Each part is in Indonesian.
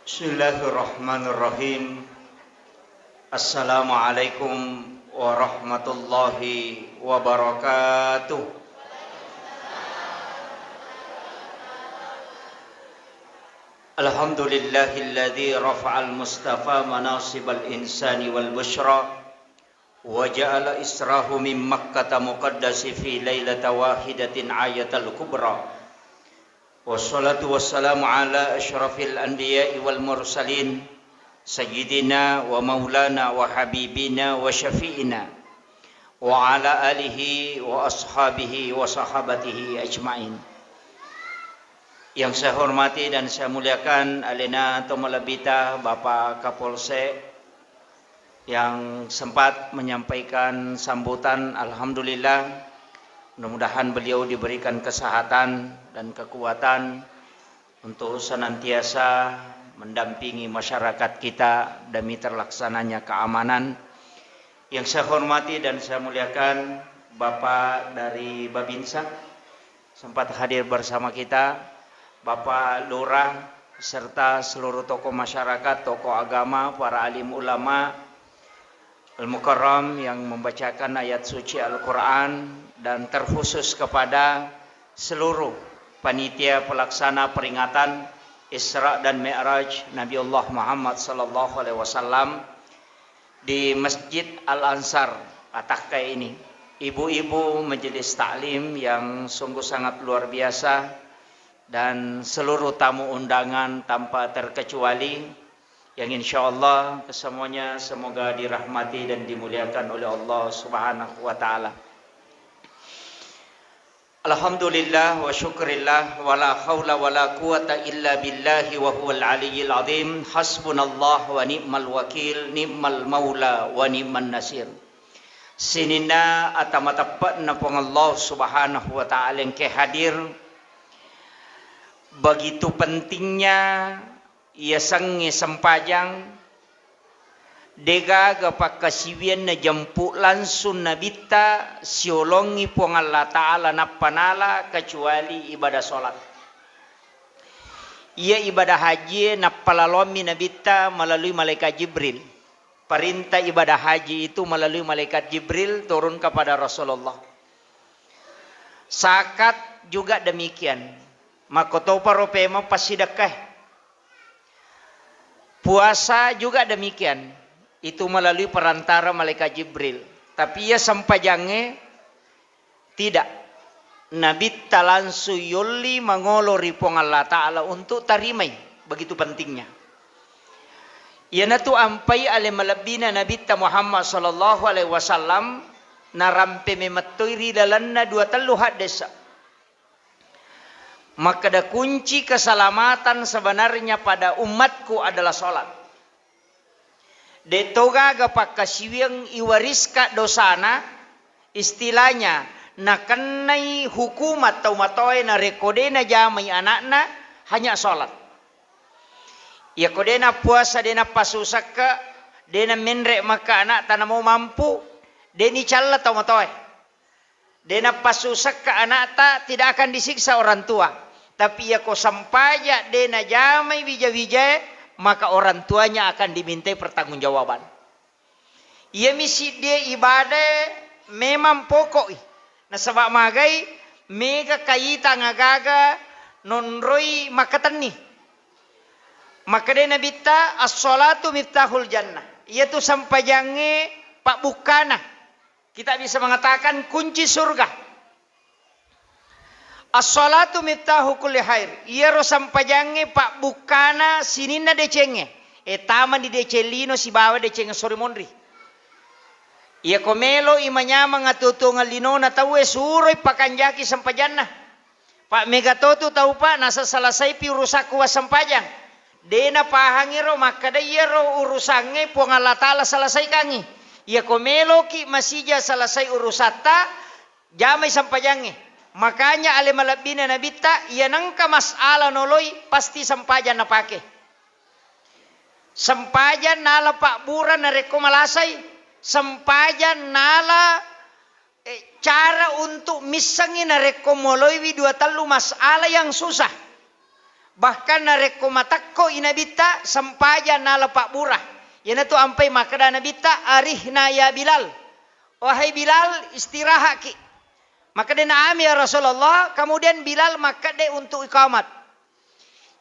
Bismillahirrahmanirrahim. Assalamualaikum warahmatullahi wabarakatuh. Alhamdulillahilladzi rafa'al mustafa manasibal insani wal busyra wa ja'ala israhu min makkata muqaddasi fi lailata wahidatin ayatal kubra. Wassalatu wassalamu ala asyrafil anbiya'i wal mursalin sayyidina wa maulana wa habibina wa syafi'ina wa ala alihi wa ashabihi wa sahabatihi ajma'in. Yang saya hormati dan saya muliakan Alena Tomalabita Bapak Kapolsek yang sempat menyampaikan sambutan. Alhamdulillah, mudah-mudahan beliau diberikan kesehatan dan kekuatan untuk senantiasa mendampingi masyarakat kita demi terlaksananya keamanan. Yang saya hormati dan saya muliakan Bapak dari Babinsa sempat hadir bersama kita, Bapak Lurah serta seluruh tokoh masyarakat, tokoh agama, para alim ulama Al-Mukarram yang membacakan ayat suci Al-Quran, dan terkhusus kepada seluruh panitia pelaksana peringatan Isra dan Mi'raj Nabi Allah Muhammad sallallahu alaihi wasallam di Masjid Al-Ansar Atakai ini, ibu-ibu majelis taklim yang sungguh sangat luar biasa, dan seluruh tamu undangan tanpa terkecuali yang insyaallah kesemuanya semoga dirahmati dan dimuliakan oleh Allah Subhanahu wa taala. Alhamdulillah wa syukrillah wa la haula wa la quwata illa billahi wa huwal aliyyil azim. Hasbunallah wa ni'mal wakil, ni'mal maula wa ni'man nasir. Sinina atamatapatna pang Allah Subhanahu wa taala yang kehadir. Begitu pentingnya ia sangi sempajang dega gapak kasiwian na jemput langsung nabita siolongi puang Allah Ta'ala napanala kecuali ibadah solat. Ia ibadah haji napalalomi nabita melalui malaikat Jibril. Perintah ibadah haji itu melalui malaikat Jibril turun kepada Rasulullah. Zakat juga demikian. Makoto paropema pasidakah. Puasa juga demikian. Itu melalui perantara malaikat Jibril. Tapi ia sampajangnya tidak. Nabi talansu yulli mangolori pong Allah Ta'ala untuk tarimai. Begitu pentingnya. Ia natu ampai ale malabina Nabi Muhammad sallallahu alaihi wasallam narampe mematoi dalanna dua teluhat desa. Maka ada kunci keselamatan sebenarnya pada umatku adalah solat. Detoga gapak kasiwiang iwariska dosana, istilahnya nakanai hukum atau matoy na rekodena jamai anakna hanya solat. Ya kodena puasa dena pasusaka, dena menrek maka anak tanah mau mampu, deni calla atau matoy. Dena pasusaka anak tak tidak akan disiksa orang tua. Tapi ya ko sampaya dena jamai wija-wija, maka orang tuanya akan dimintai pertanggungjawaban. Ia misi dia ibadah memang pokok. Nah sebab magai mega kaita ngagaga nonroi makatani. Maka dena bita as-salatu miftahul jannah. Ia tu sampajange pak bukana. Kita bisa mengatakan kunci surga. As-salatu miftahu kulli khair. Ia ro sampajange pak bukana sinina decenge. Taman di decelino si bawa decenge sore mondri. Ia komelo imanya mangatutu ngalino na tawe suroi pakanjaki sampajanna. Pak megatotu tahu pak nasa selesai pi urusaku sampajang. Dena pahangiro maka da ia ro urusange puang Allah Ta'ala selesai kangi. Ia komelo ki masija selesai urusata jamai sampajange. Makanya ale malabina nabita ia nangka mas'ala noloi pasti sampajan na pake. Sampajan nala pak buran na reko malasay. Sampajan nala cara untuk misangi na reko moloi dua talu mas'ala yang susah. Bahkan nareko matakko inabita sampaja na lepak burah. Yana tu ampai makada nabita arihna ya Bilal. Wahai Bilal, istirahat ki. Maka dia naami ya Rasulullah, kemudian Bilal maka dia untuk ikamat.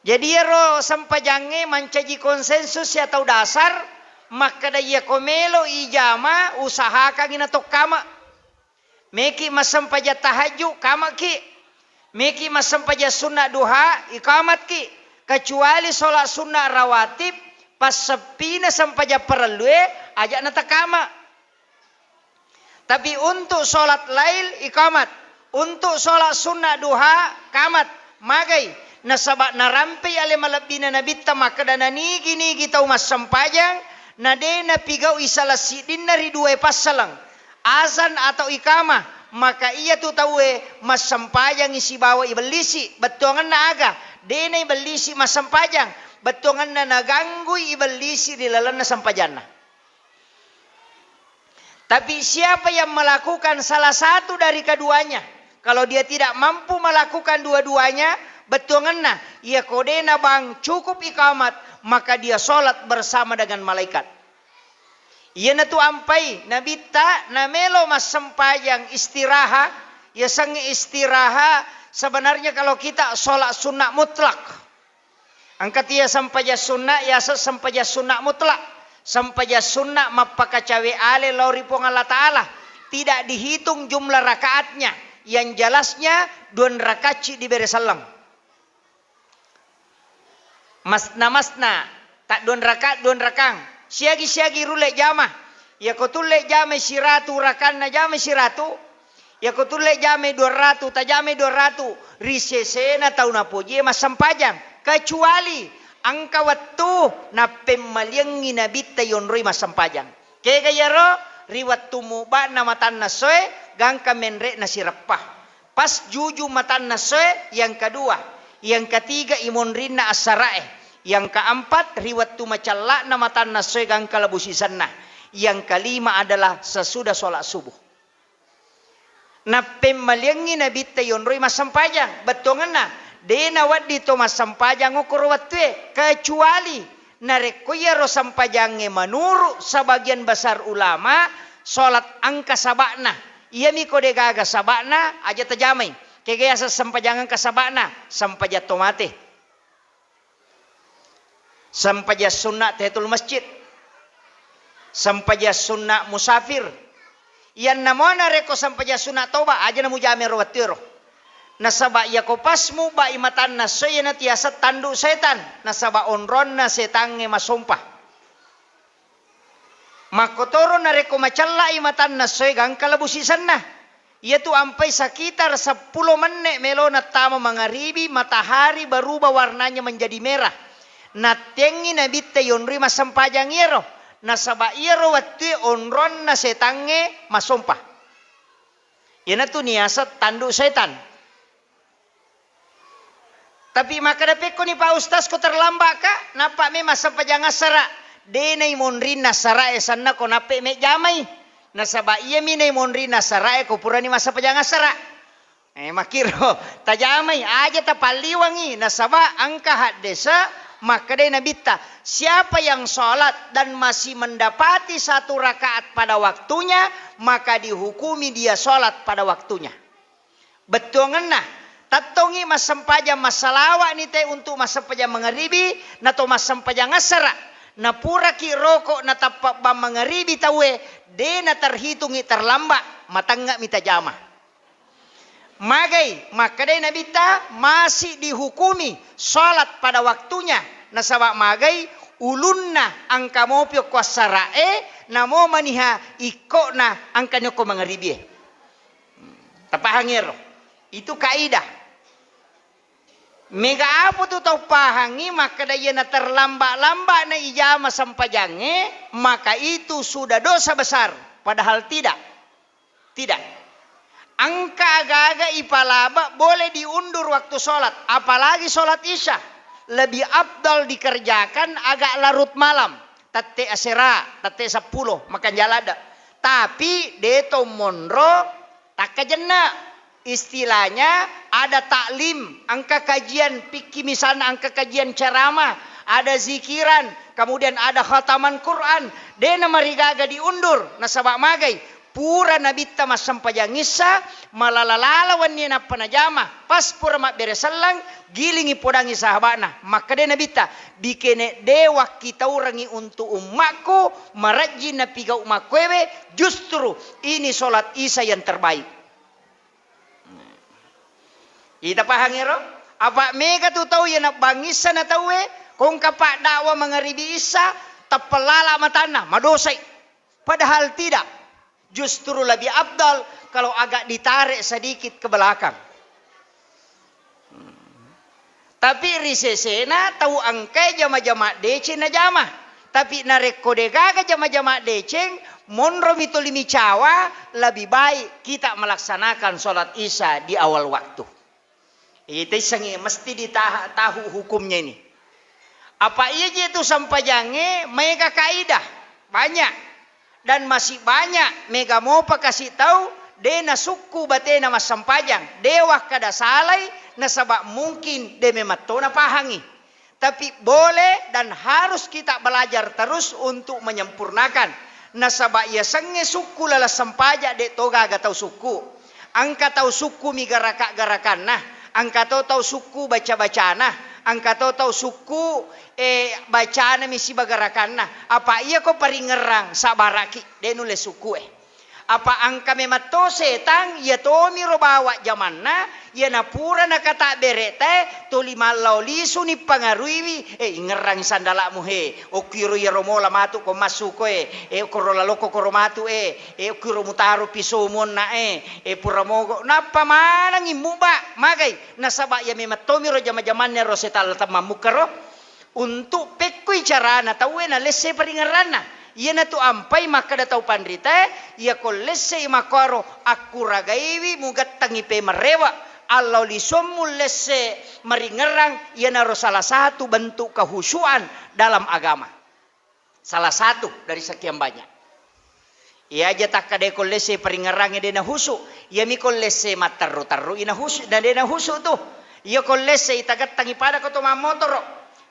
Jadi ro sampajange mancaji konsensus ya tahu dasar, maka dia komelo ijama usahakan ina tok kama. Meki masampaja tahajud kama ki. Meki masampaja sunnah duha ikamat ki. Kecuali solat sunnah rawatib pas sepina sampaja perlu ajak na takama. Tapi untuk solat lail ikamat, untuk solat sunnah duha kamat magai nasabak narampi ale malabina nabita maka dana nigi tau mas sampajang na dena pigau isalasidin nari dua pasalang azan atau ikamah maka ia tu tahu mas sampajang isi bawa ibelisi betongan na aga dena ibelisi mas sampajang betongan na naganggu ibelisi di lalana sampajana. Tapi siapa yang melakukan salah satu dari keduanya, kalau dia tidak mampu melakukan dua-duanya, betonganna ia kodena bang cukup ikamat, maka dia solat bersama dengan malaikat. Ia natu ampai nabita namelo mas sempayang istirahat, ya sang istirahat sebenarnya kalau kita solat sunnah mutlak. Angkat ia sampaja sunnah, ya sampaja sunnah mutlak. Sampaja sunnah mapaka cawe ale lauri pong Allah Ta'ala. Tidak dihitung jumlah rakaatnya. Yang jelasnya 2 rakaat diberi salam. Masna. Tak 2 rakaat 2 rakang. Siagi rulek jamah. Ya kotulek jame siratu rakan na jame siratu. Ya kotulek jame 200 ta jame 200. Risesena tau na poje mas sampajang. Kecuali angka wattu na pemaliangi nabita yonroi masampajang. Kaya kaya ro riwat tumuba na matan na soe gangka menre na sirapah. Pas juju matan na soe yang kedua. Yang ketiga imonrin na asarae. Yang keempat riwat tumacalla na matan na soe gangka labusisan na. Yang kelima adalah sesudah sholat subuh. Na pemaliangi nabita yonroi masampajang. Betongan na. Dena waddi to masampajang ukur watwe kecuali narekoya ro sampajange manuru sebagian besar ulama salat angka sabakna iya miko de gaga sabakna aja tajamai kegaya sampajangan kasabakna sampaja tomate sampaja sunnah tahiyatul masjid sampaja sunnah musafir yan namona reko sampaja sunnah toba aja namu jame ro watwe ro. Nasaba yakopasmu ba imatan na soy na tiasa tandu setan. Nasaba onron na setange masumpah. Makotoro na reko macalla imatan na soy gang kalabusisan na. Yaitu ampai sekitar 10 menit melo na tama mangaribi matahari berubah warnanya menjadi merah. Natengi na bitte yonri masampajang iro. Nasaba iro wati onron na setange masumpah. Yan na tu niasa tandu setan. Tapi maka dapat ko ni Pak Ustaz ko terlambat ka? Napa me masampajang asara? Denay monrin nasara sana ko nape me jamay. Nasaba iya minay monrin nasara ko pura ni masampajang asara. Makiro tajamay aja tapaliwangi nasaba angka hadesa maka day nabita. Siapa yang sholat dan masih mendapati 1 rakaat pada waktunya maka dihukumi dia sholat pada waktunya. Betongan nah. Tatongi masampaja masalawa ni te untuk masampaja mengeribi nato masampaja ngasara na pura ki rokok na tapak ba mengeribi tawe de na terhitungi terlambat matangga mita jama magai maka de nabita masih dihukumi salat pada waktunya nasaba magai ulunna angka mopio kwasarae namo maniha ikona angka nyoko mengeribi tapahangiro itu kaidah. Mega apa tu tau pahangi maka daya na terlambat-lambat na ijama sampajange maka itu sudah dosa besar. Padahal tidak. Tidak. Angka agak-agak ipalaba boleh diundur waktu sholat. Apalagi sholat isya. Lebih abdal dikerjakan agak larut malam. Tate asera, tate 10 makan jalada. Tapi deto monro tak kejena. Istilahnya ada taklim, angka kajian fikih misalnya, angka kajian ceramah, ada zikiran, kemudian ada khataman Quran. Dena marigaga diundur nasabak magai. Pura nabita mas sampajangisa malalalalawan niya na panajama. Pas pura mak beresalang gilingi podangi sahabana. Maka dena nabita bikene dewa kita urangi untuk umatku marajin na piga umakwewe. Justru ini solat Isya yang terbaik. Ita pahangiro? Apa mega tu tahu ya nak bangisa na tahu kung kapak dakwa mengaribi Isya tapalala matana madosay. Padahal tidak. Justru lebih abdal kalau agak ditarik sedikit ke belakang. Tapi risesena tahu angkai jama-jama deceng na jama. Tapi narekode gaga jama-jama deceng monro mitolimi cawa lebih baik kita melaksanakan sholat Isya di awal waktu. Itu sangi mesti ditahu hukumnya ini. Apa iya itu sampajange mega kaidah banyak. Dan masih banyak mega mopa kasih tahu dena suku batena mas sampajang dewa kada salai nasabak mungkin de mematona pahangi. Tapi boleh dan harus kita belajar terus untuk menyempurnakan nasabak ya senge suku lala sampaja de toga ga tahu suku angka tahu suku mi garak-garakan nah angka tahu suku baca-bacana angka tahu suku bacana misi bagarakan nah apa iya ko paringerang sabaraki denule suku apa angka memato setang ya tomi robawa jamanna ya napura nakata berete to lima lauli suni pangaruiwi ngerang sandala muhe o kiro ya romola matu ko masuko korola loko koromatu kiro mutaru pisumon na puramogo napa manang imuba magay nasaba ya mematomi ro jama-jamannya ro setal tamamukaro untuk pekui cara na tawe na lesse paringerana iya na tu ampai maka datau pandrita iya ko lesse makaro aku ragaiwi mugat tangipe marewa Allah lisomul lesse maringerang iya na salah satu bentuk kehusuan dalam agama salah satu dari sekian banyak iya aja tak kade ko lesse paringerang dena husu iya mi ko lesse matarru-tarru ina husu dan dena husu tuh iya ko lesse itagat tangipada ko to mamotoro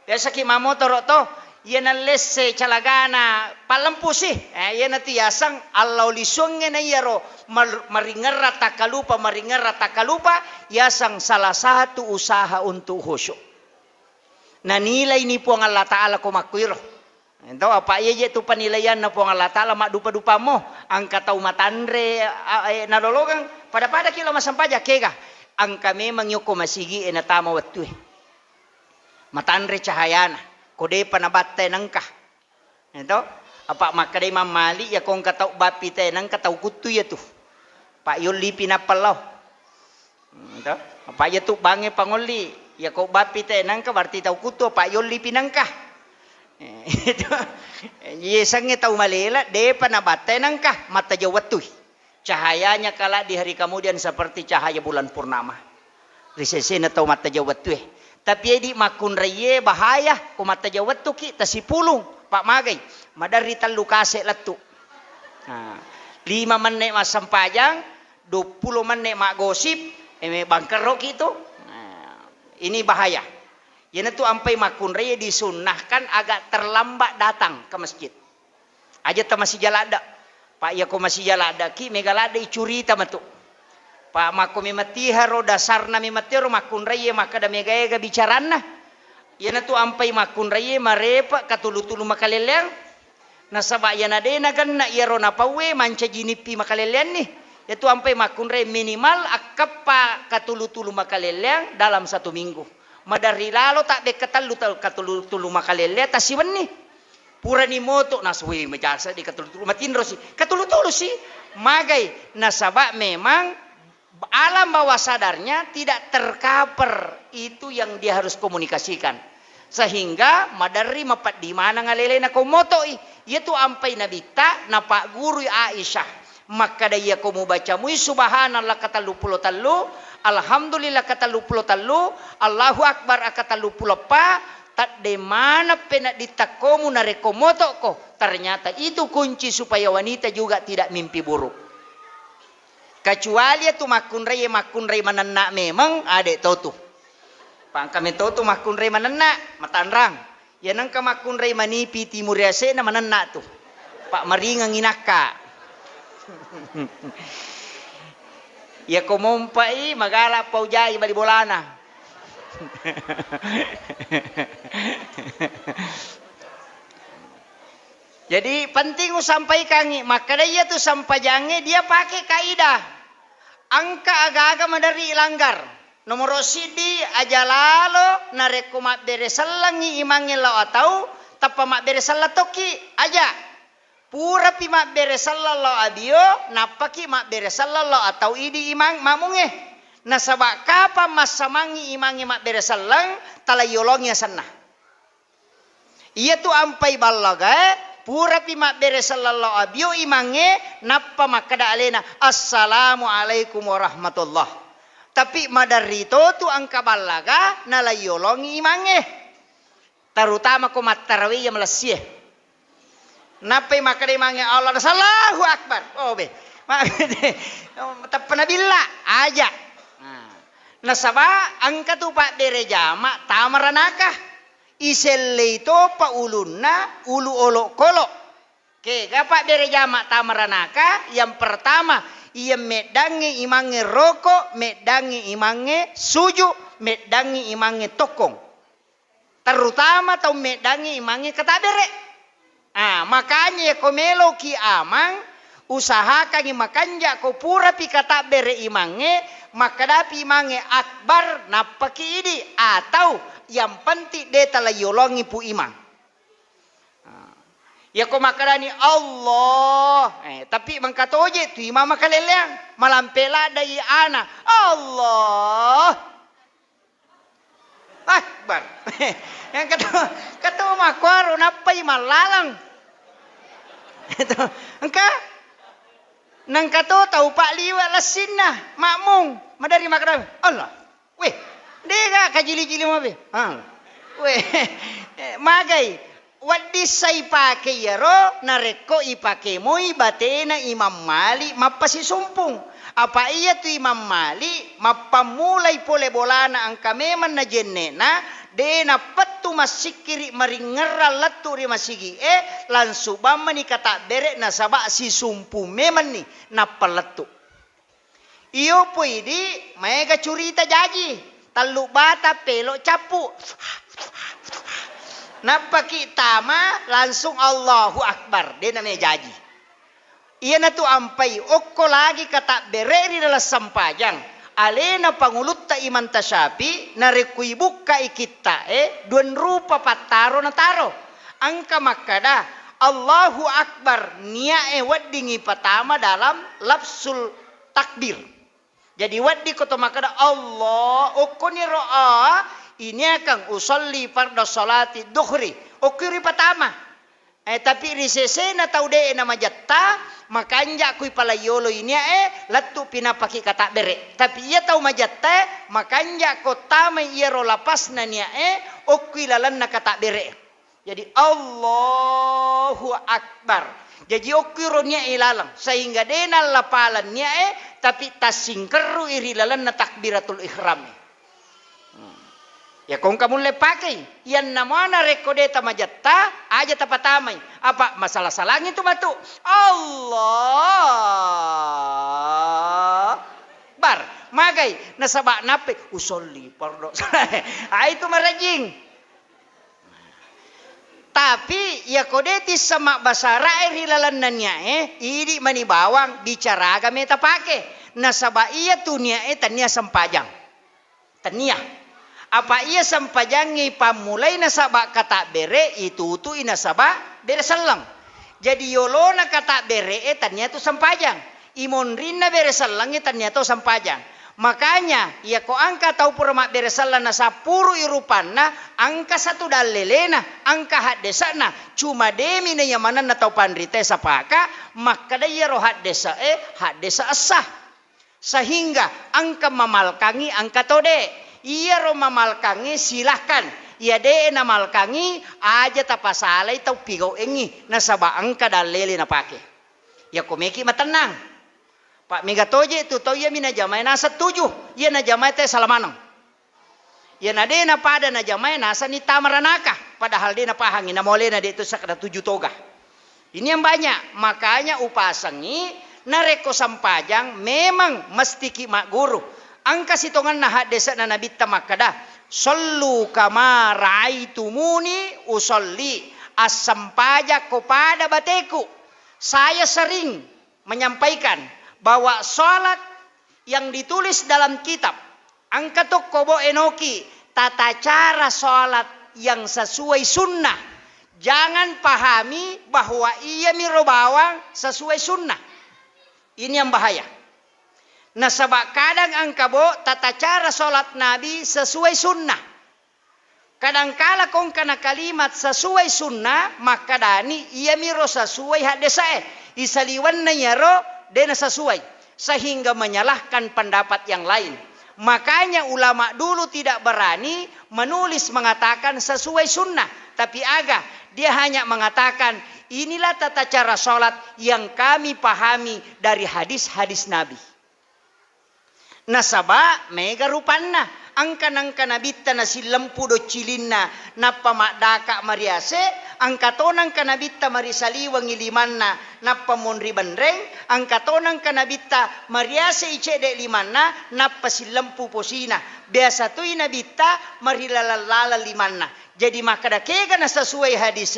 ya saki mamotoro to iya na lesse calagana palampu sih iya na tiyasang Allah lisongnya na iyaro maringera takalupa yasang salah satu usaha untuk khusyuk na nilai ni po ang Allah Ta'ala kumakwiro ito apa iya itu panilaian na po ang Allah Ta'ala madupa-dupa mo ang kataw matandre narologang pada kilo masampaja kega ang kami mangyuko masigi na tama watu matandre cahayana kode panabatay nangka ito apa makaday mamali ya kung kataw bapitay nang kataw kutu ya tu pa yuli pinapalaw ito apa ya tu bange pangoli ya kung bapitay nangka berarti taw kutu pa yuli pinangka ito yesangnya taw malila de panabatay nangka mata jawatuy cahayanya kala di hari kemudian seperti cahaya bulan purnama risesena taw mata jawatuy tapi edi makun reye bahaya kumata jawat tu ki tasipulung pak magay madari talu kase latu 5 menit mas sampajang 20 menit mak gosip bangkerok itu ini bahaya yana tu ampai makun reye disunnahkan agak terlambat datang ke masjid aja ta masih jalada pak ya ko masih jalada ki megalada icurita matu pa mako mimatiha ro dasarna mimatiro makun raye maka da megaega bicarana yana tu ampai makun raye marepa katulu-tulu makaleleng nasaba yana dena ganna yaro na pawe manca jinipi makaleleng nih yaitu ampai makun raye minimal akapa katulu-tulu makaleleng dalam 1 minggu madari lalo tak be katulu-tulu makaleleng tasiwen nih pura ni moto naswi majasa di katulu-tulu matinro si katulu-tulu si magay nasaba memang alam bawah sadarnya tidak tercover itu yang dia harus komunikasikan sehingga madari mapat di mana ngalele na komoto itu ampai nabita na pak guru Aisyah maka daya ko baca mu subhanallah kata 33 alhamdulillah kata 33 Allahu akbar kata 34 tak de mana pena ditakomu na rekomoto ko ternyata itu kunci supaya wanita juga tidak mimpi buruk Kecuali itu makunrai manenna memang adek totu. Pang kami totu makunrai manenna matanrang. Ya nang ka makunrai manipi timur yase na manenna tu. Pak maringang inaka. Ya komompai magala paujai bali bolana. Jadi penting sampai kangi, maka dia tuh sampai jange dia pakai kaidah. Angka aga-aga madari langgar. Nomor sidi aja lalo nareko mak beresalangi imangi lo atau tapa mak beresalla toki aja. Pura pi mak beresalla lo adio, napaki mak beresalla lo atau idi imang mamunge. Nasabak kapa masamangi imangi mak beresalang talayolongnya sana. Iya tu ampai ballaga pura pi mak beresallallahu abio imange nappa makada alena assalamualaikum warahmatullah. Tapi madarito tu angka ballaga nalayolongi imange. Terutama ko matarawih yang melesih. Napai makada imange Allah Allahu akbar. Oh be. Tapana billah aja. Nasaba angka tu pak bere jama tamaranaka. Iselle itu pa ulunna ulu olok kolok. Ke gapak bere jama tamaranaka yang pertama ia medangi imange rokok, medangi imange suju, medangi imange tokong. Terutama tau medangi imange katabere. Makanya komelo ki amang usahakan makanja ko pura pi katabere imange makadapi imange akbar napaki idi atau yang penting dia telah yolongi pu imang. Ya ko makarani Allah. Tapi mangkata oje tu imam makaleleang malampela dari ana Allah akbar. Yang kata makwaro napai malalang. Itu engka nang kata tahu pak liwat lasinna makmung madari makarani Allah. Weh dia kajili-jili mabe. Weh, magai. Wadi sai pakai yaro nareko ipake moi batena Imam Malik mapasi sumpung. Apa iya tu Imam Malik mapamulai pole bolana angka meman na jennena dena petu masikiri maringera laturi masigi langsung bamani kata bere na sabak si sumpu meman ni napaletu. Iyo puidi mega curita jaji. Talu bata pelo capu. Napaki tama langsung Allahu Akbar. Dia namanya jaji. Iya na tu ampai. Okko lagi kata bereri dalam sampajang. Alena pangulut ta iman tasyapi. Narekui buka ikita. Duan rupa pataro na taro. Angka makada. Allahu Akbar. Nia waddingi patama dalam lapsul takbir. Jadi waddi koto makada Allah ukuni ro'a ini akan usolli farda salati duhri ukuri pertama. Tapi risese na taude na majatta makanja kui palayolo ini latu pinapaki kata bere. Tapi ia tahu majatta makanja kota ia ro lapas na nia ukui lalan na kata bere. Jadi Allahu Akbar. Jadi okiro niya ilalang sehingga denal lapalan niya tapi tasingkeru irilalan na takbiratul ihram. Ya kung kamu lepakai yan namana rekodeta majatta aja tapatamay. Apa masalah salangin itu batu? Allah bar magay nasaba nape usolli pardo. Itu marajing. Tapi ya kodeti sama basara rilalanannya idi mani bawang bicara agama eta pake nasaba iya tunia tania sampajang tania apa iya sampajangi pamulai nasaba kata bere itu tu inasaba bere selang jadi yolona kata bere tania tu sampajang imon rina bere selang tania tu sampajang. Makanya ya ko angka tau pura mak beresalla na sapuru irupanna angka satu dalelena angka hadesana cuma demi na yamanan na tau pandrite sapaka maka daya ro hadesa hadesa asah sehingga angka mamalkangi angka tode iya ro mamalkangi silahkan iya de na malkangi aja tapasalay tau pigaw engi nasaba angka dalele na pake ya komeki matenang Pak Megatoje itu tahu ya mina jamai na setuju. Ya na jamai teh salamanang. Ya na de na pada na jamai nasa ni tamaranaka. Padahal de na pahangi na mole na de itu sakada 7 toga. Ini yang banyak. Makanya upasangi nareko sampajang memang mesti ki mak guru. Angka sitongan na hadesa na nabitta makada. Sallu kama ra'aitumuni usolli. As-sampaja kepada bateku. Saya sering menyampaikan bahwa sholat yang ditulis dalam kitab Angkatok Kobo Enoki, tata cara sholat yang sesuai sunnah. Jangan pahami bahwa ia miro bawang sesuai sunnah. Ini yang bahaya. Nah sebab kadang angkabo tata cara sholat Nabi sesuai sunnah. Kadangkala kong kana kalimat sesuai sunnah, maka dani ia miro sesuai hadesae. Isaliwan na yaro dena sesuai. Sehingga menyalahkan pendapat yang lain. Makanya ulama dulu tidak berani menulis mengatakan sesuai sunnah. Tapi agak dia hanya mengatakan inilah tata cara sholat yang kami pahami dari hadis-hadis Nabi. Nasaba mega rupanna. Angka nabita na silampu do cilinna na pamadaka mariase. Angkatonang kanabita marisaliwang ilimanna na pamonri bandreng. Angkatonang kanabita mariase icede limanna na pasilampu posina. Biasa tu'y nabita marilalalala limanna. Jadi makada kega na sesuai hadis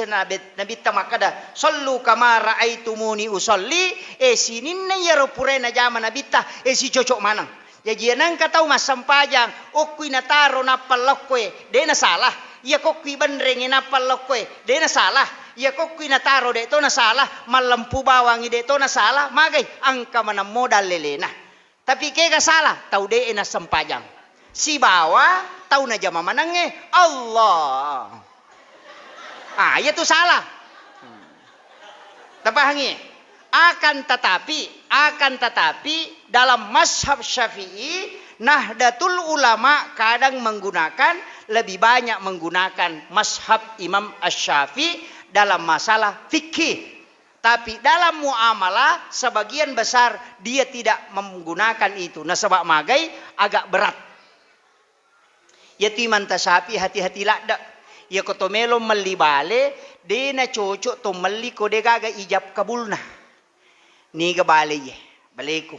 nabita makada sallu kama ra'aitumuni usolli. Sinin na yaro pure na jama nabita si cocok manang. Jadi nang katau mas sampajang okui nataro na palokwe de na salah. Ya kokui bandreng na palokwe de na salah. Ya kokui nataro de to na salah. Malampu bawang de to na salah. Magay angka mana modal lelena. Tapi kega salah tau de na sampajang. Si bawa tau na jama manange Allah. Ya tu salah. Tapahangi. Akan tetapi dalam mazhab Syafi'i Nahdlatul Ulama kadang menggunakan lebih banyak menggunakan mazhab Imam Asy-Syafi'i dalam masalah fikih. Tapi dalam muamalah sebagian besar dia tidak menggunakan itu. Nah sebab magai agak berat. Ya timan tasyafi hati-hati lakda. Ya kotomelo melibale dena cocok to meli kode gaga ijab kabulna. Ni ga bale ye baleku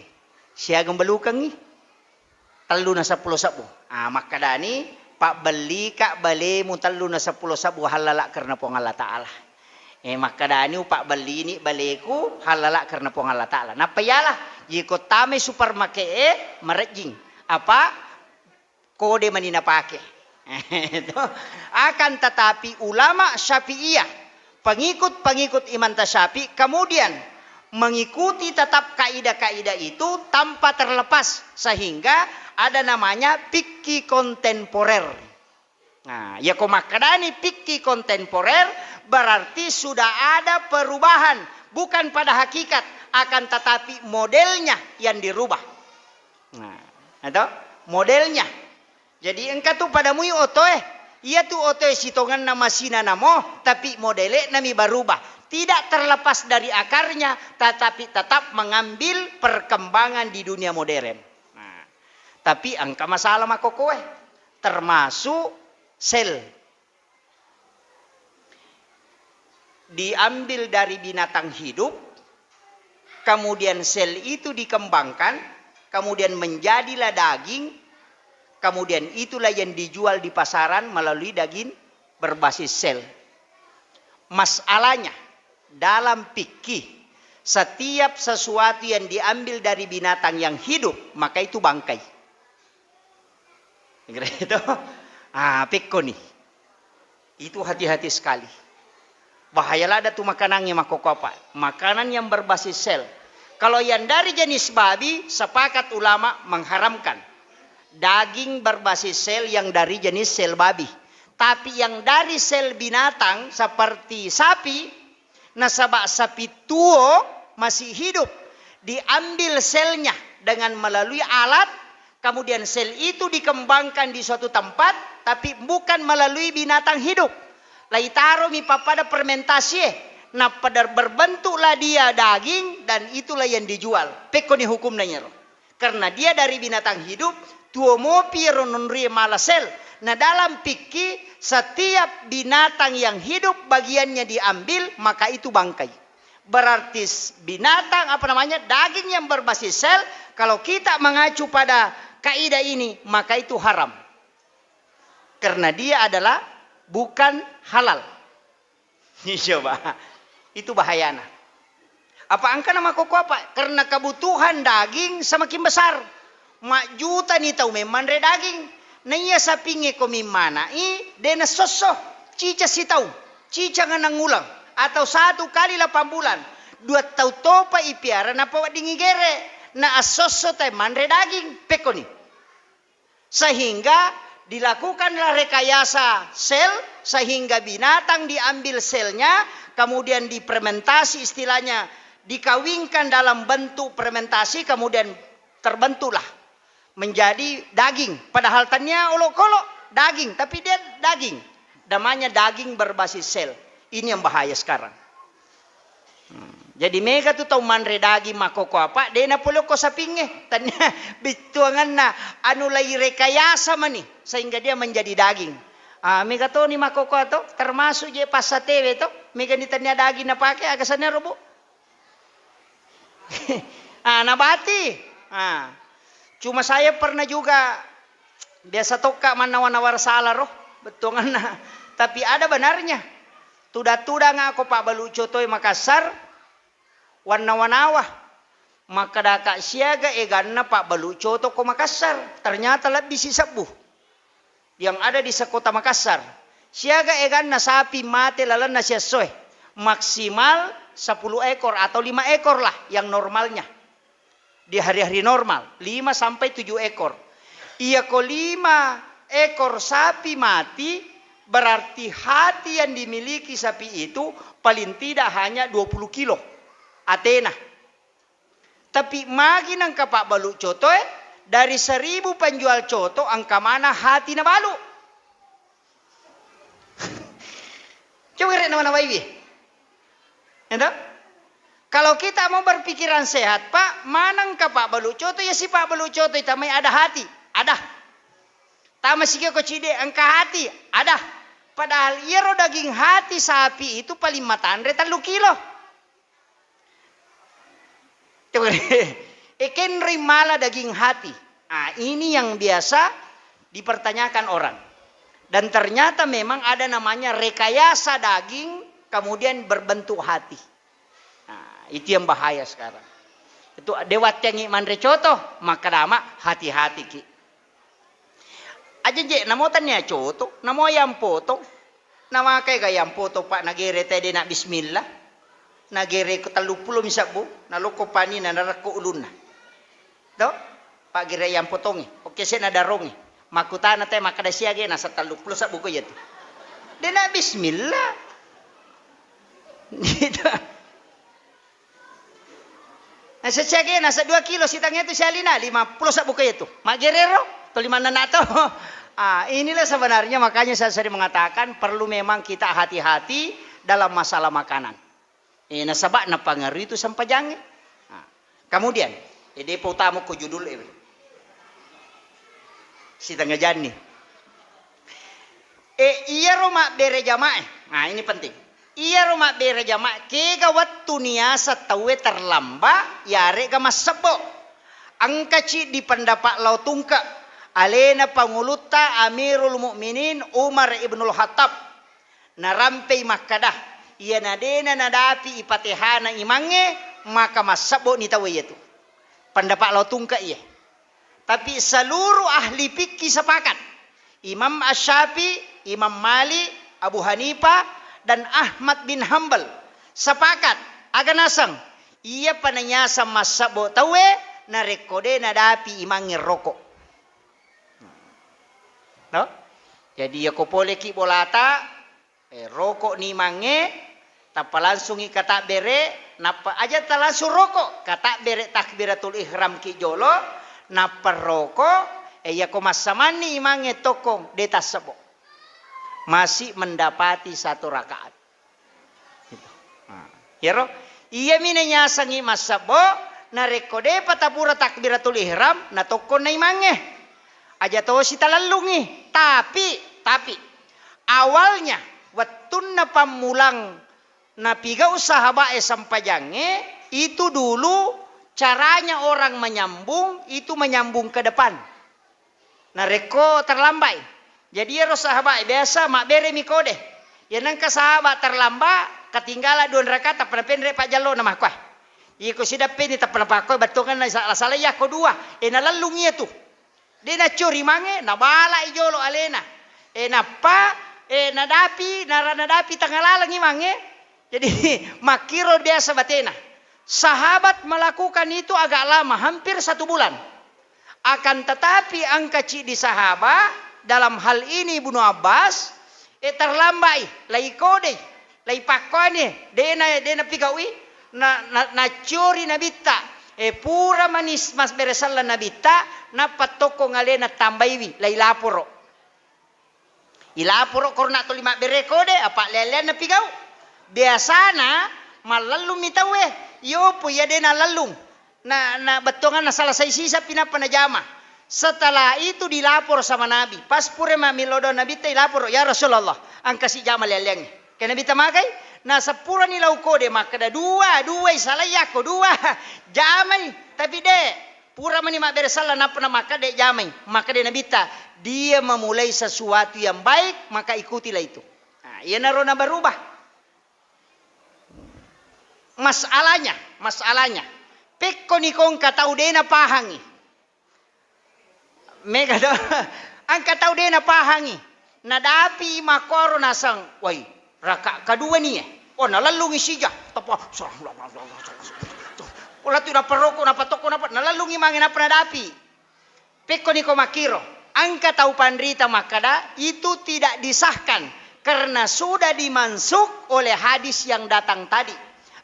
siya gambelukang ni talo na 10 sabu makadani pak beli ka bale mo talo na 10 sabu halala karena po ng Allah Ta'ala makadani pak beli ni baleku halala karena po ng Allah Ta'ala napayala yiko tame supermarket marejing apa kode manina pake akan tetapi ulama Syafi'iyah pengikut Imam Syafi'i kemudian mengikuti tetap kaidah-kaidah itu tanpa terlepas sehingga ada namanya fikih kontemporer. Nah, ya komakadani fikih kontemporer berarti sudah ada perubahan bukan pada hakikat akan tetapi modelnya yang dirubah. Nah, atau modelnya. Jadi engkau tu padamu otoe, ia tu otoe sitongan nama sina namo tapi modele nami berubah. Tidak terlepas dari akarnya, tetapi tetap mengambil perkembangan di dunia modern. Nah, tapi angka masalah makokoe, termasuk sel. Diambil dari binatang hidup, kemudian sel itu dikembangkan, kemudian menjadilah daging, kemudian itulah yang dijual di pasaran melalui daging berbasis sel. Masalahnya, dalam fikih setiap sesuatu yang diambil dari binatang yang hidup maka itu bangkai. Itu pikko nih. Itu hati-hati sekali. Bahayalah ada tuh makanannya makokopa. Makanan yang berbasis sel. Kalau yang dari jenis babi sepakat ulama mengharamkan daging berbasis sel yang dari jenis sel babi. Tapi yang dari sel binatang seperti sapi, nasabak sapi tua masih hidup, diambil selnya dengan melalui alat, kemudian sel itu dikembangkan di suatu tempat, tapi bukan melalui binatang hidup. Lai taro mi papada fermentasi, nah pada berbentuklah dia daging dan itulah yang dijual. Pekoni hukum nanya. Karena dia dari binatang hidup, tuomopi rononri malasel. Nah dalam fikih setiap binatang yang hidup bagiannya diambil maka itu bangkai. Berarti binatang daging yang berbasis sel, kalau kita mengacu pada kaidah ini maka itu haram. Karena dia adalah bukan halal. Ini coba. Itu bahayana. Apa angka nama koko apa? Karena kebutuhan daging semakin besar. Mak juta ni tahu memang daging. Naya sapinge ko mimana dena soso cica si tahu. Cica nganang ulang atau 1 kali 8 bulan. 2 tahu topa ipiara na pawa dingigere. Na asoso tay mandre daging pekoni. Sehingga dilakukanlah rekayasa sel sehingga binatang diambil selnya kemudian difermentasi istilahnya dikawinkan dalam bentuk fermentasi kemudian terbentuklah menjadi daging padahal tanya olok-olok daging tapi dia daging namanya daging berbasis sel ini yang bahaya sekarang. Jadi mega tu tau manre daging makoko apa dena polo ko sapinge tanya bituangan na anu lagi rekayasa mani sehingga dia menjadi daging. Mega to ni makoko to termasuk je pasatewe to mega ni tanya daging na pakai agasannya robo. Nabati. Cuma saya pernah juga biasa toka manawan-nawar salah roh betuangan na tapi ada benarnya. Tuda-tuda ngako Pak Baluco toy Makassar warna-wanawa maka daka siaga eganna Pak Baluco to ko Makassar ternyata lebih si sabu yang ada di sekota Makassar siaga eganna sapi mate lalana sia soe maksimal 10 ekor atau 5 ekor lah yang normalnya di hari-hari normal 5 sampai 7 ekor iya ko 5 ekor sapi mati berarti hati yang dimiliki sapi itu paling tidak hanya 20 kilo Athena. Tapi magi nang Pak Balu coto dari 1000 penjual coto angka mana hati na balu. Coba rek nama ibi. Entah? Kalau kita mau berpikiran sehat, Pak, manang Pak Balu coto ya si Pak Balu coto itu may ada hati, ada. Tama sige ko cide angka hati, ada. Padahal iro daging hati sapi itu paling matandre 3 kilo. Eken rimala daging hati. Ini yang biasa dipertanyakan orang. Dan ternyata memang ada namanya rekayasa daging kemudian berbentuk hati. Itu yang bahaya sekarang. Itu dewat yang mandre coto maka nama hati-hati ki. Aja je namo tanya coto, namo yang foto. Nama kayak gayam foto Pak nagere tadi nak bismillah. Nagere ko 30 misabu naloko pani na narako ulun na do Pak gere yang potongi oke saya nadarongi makutana teh makada siage nasa 30 sabu ko yatu dena bismillah gitu nasa siage nasa 2 kilo sitangnya itu sialina 50 sabu ko yatu magerero to 5 nanato inilah sebenarnya makanya saya sering mengatakan perlu memang kita hati-hati dalam masalah makanan. Nasabak na pangaruh itu sampajang. Kemudian, depo utama ko judul si tengah jani. Iya rumah bere jamaah. Ini penting. Iya rumah bere jamaah. Kega waktu niasa tawe terlamba, yare gamas sebo. Angkaci di pendapat lau tungka. Alena panguluta Amirul Mukminin Umar ibnul Khattab. Narampai makadah. Ia nadena nadapi ipatehana imange maka masabo ni tawe itu. Pendapat lau tungka iya. Tapi seluruh ahli fikih sepakat. Imam Asy-Syafi'i, Imam Malik, Abu Hanifah dan Ahmad bin Hanbal sepakat aganasang ia pananyasa masabo tawe na rekode nadapi imange rokok. No? Jadi ya kopole ki bolata rokok ni mange tapa langsung kata bere napa aja ta langsung rokok kata bere takbiratul ihram ki jolo napa rokok ya ko masamani imange tokong deta sebo masih mendapati 1 rakaat gitu. Ya roh. Iya minenya sangi masabo na rekode patapura takbiratul ihram na toko na imange. Aja to si talalungi. Tapi awalnya wattun na pamulang na piga usaha bae sampajange itu dulu caranya orang menyambung itu menyambung ke depan. Nah reko terlambai. Jadi ya sahabat biasa mak bere mikode. Ya nang ka sahabat terlambat ketinggalan 2 rakaat tak pernah pendre pak jalo nama kuah. Iko sida peni tak pernah pakoi batongan na salah ya ko 2. Na lalungi tu. Dia na curi mange na bala ijolo alena. Na pa na dapi tangalalangi mange. Jadi makiro biasa batena. Sahabat melakukan itu agak lama, hampir 1 bulan. Akan tetapi angka di sahabat dalam hal ini Ibnu Abbas terlambai lai kode lai pakone dena pigawi na curi nabita pura manis mas beresalla nabita na patoko ngalena tambaiwi lai laporo ilaporo korna to 5 bere kode apa lelen na pigau biasana malalu mitawe yo po ya dena lalung na betongan na salah sisa pinapa na jama. Setelah itu dilapor sama Nabi. Pas pure mamilodo Nabi te lapor ya Rasulullah angka si jama leleng. Kena Nabi tamakai na sepura ni lauko de maka da dua salayako 2 jamai tapi de pura mani mak beresala napa na maka de jamai maka de Nabi ta dia memulai sesuatu yang baik maka ikutilah itu. Nah, ia narona berubah. Masalahnya pekko ni kong katau dena pahangi. Mega do angka tau dia na pahangi nadapi makoro nasang wai raka kedua ni nalalungi sija tapa ulah tu na peroko na patoko na nalalungi mangin apa nadapi peko ni ko makiro angka tau pandrita makada itu tidak disahkan karena sudah dimansuk oleh hadis yang datang tadi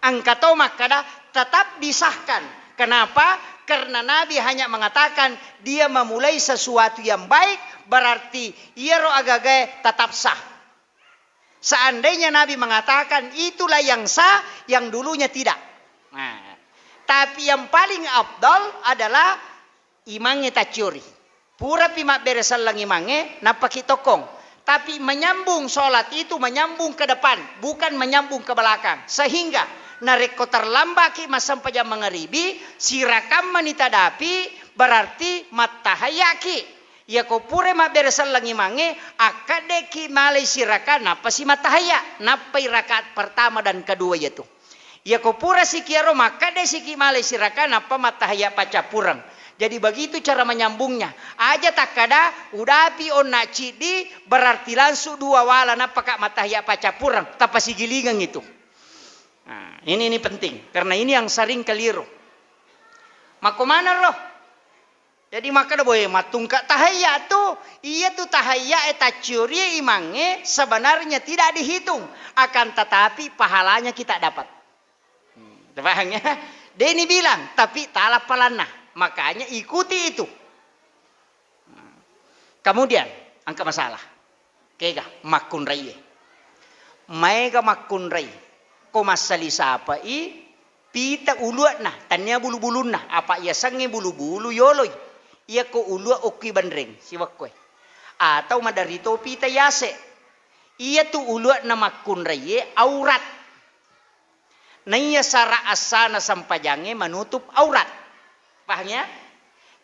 angka tau makada tetap disahkan. Kenapa? Karena Nabi hanya mengatakan dia memulai sesuatu yang baik berarti iero agagae tetap sah. Seandainya Nabi mengatakan itulah yang sah yang dulunya tidak. Nah, tapi yang paling afdal adalah imange tacuri. Pura pimak beresal lang imange napaki tokong. Tapi menyambung sholat itu menyambung ke depan bukan menyambung ke belakang. Sehingga nareko terlambaki masam pajam mengeribi sirakam manitadapi berarti matahayaki ya ko pure ma beresal langi mange akadeki malai sirakan napa si matahaya napa rakaat pertama dan kedua yaitu ya ko pura sikiaro maka de siki malai sirakan napa matahaya pacapurang. Jadi begitu cara menyambungnya aja takada udapi onna cidi berarti langsung 2 wala napa kak matahaya pacapurang tapa si gilingan itu. Nah, ini penting karena ini yang sering keliru. Mako mana roh? Jadi maka dah boleh matungka tahayya tu, iya tu tahayya eta curi imange sebenarnya tidak dihitung, akan tetapi pahalanya kita dapat. Paham ya? Dia ini bilang, tapi talap palana, makanya ikuti itu. Kemudian angka masalah, kega makun rai, mega makun rai. Ko masali sapa pita uluat nah tanya bulu-bulun nah apa ia sange bulu-bulu yoloy ia ko uluat oki bandreng siwak kue atau madarito pita yase ia tu uluat na makun raye aurat na iya sara asana sampajange menutup aurat pahanya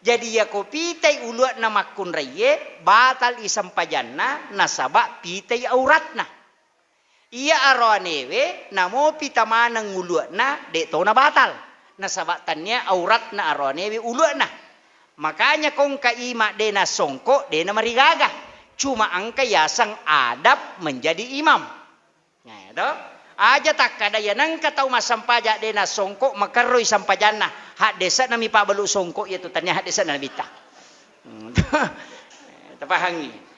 jadi ia ko pitai uluat na makun raye batal isampajanna nasaba pitai aurat nah ia aroanewe namo pitamanang uluat na de to na batal nasabatannya aurat na aroanewe uluat na makanya kong kaima de na songko de na marigaga cuma angka yasang adab menjadi imam nah itu aja tak kada yanang katau masampaja de na songko makaroy sampajana hak desa nami pabalu songko itu tanya hak desa na bita tapahangi.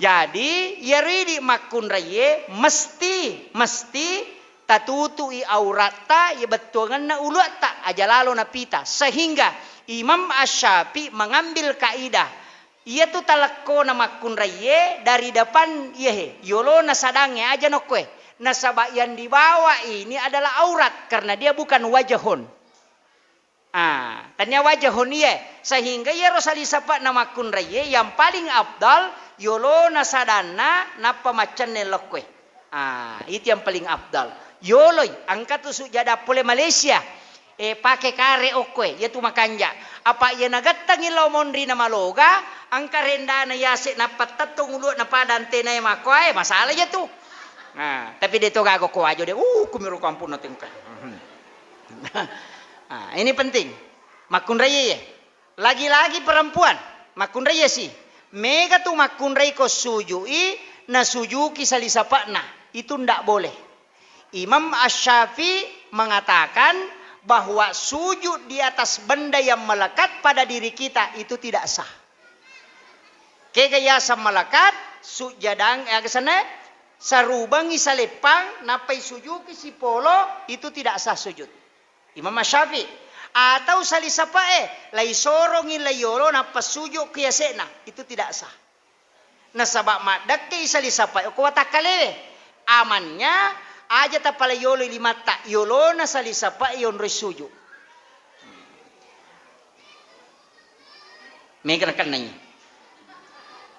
Jadi yaridi makun raye mesti tatutui aurata ya betuangan na uluata aja lalu na pita sehingga Imam Asy-Syafi'i mengambil kaidah ia tu talakko na makun raye dari depan yehe yolo na sadange aja nokwe Nasabah yang dibawa ini adalah aurat karena dia bukan wajahun. Tanya wajahun ya, sehingga ya rosali sapa nama kunraye yang paling abdal yolo nasadana napa macan nelokwe. Itu yang paling abdal. Yoloy angkat tusuk jada pole Malaysia. Pakai kare okwe, ya tu makanja. Apa ya nagatang ilaw mondri na maloga, ang karenda na yasi na patatong ulo na padante na makoy, masalah ya tu. Tapi dito gago ko ajo dia, kumiro kampun natin ka. Ini penting. Makunraya. Lagi-lagi perempuan. Makunraya sih. Mega tu makunray ko sujui na sujuki salisapakna. Itu ndak boleh. Imam Asy-Syafi'i mengatakan bahwa sujud di atas benda yang melekat pada diri kita itu tidak sah. Kegaya sa melekat sujadang sana sarubang isalepang napai sujuki si polo itu tidak sah sujud. Imam Asy-Syafi'i atau salisapa lai sorongin layoro na pasujuk kiyasena itu tidak sah. Nasabak madak kay salisapa ko watakale amannya aja tapala yolo limata yolo na salisapa yon resuju. Megan kan nanya.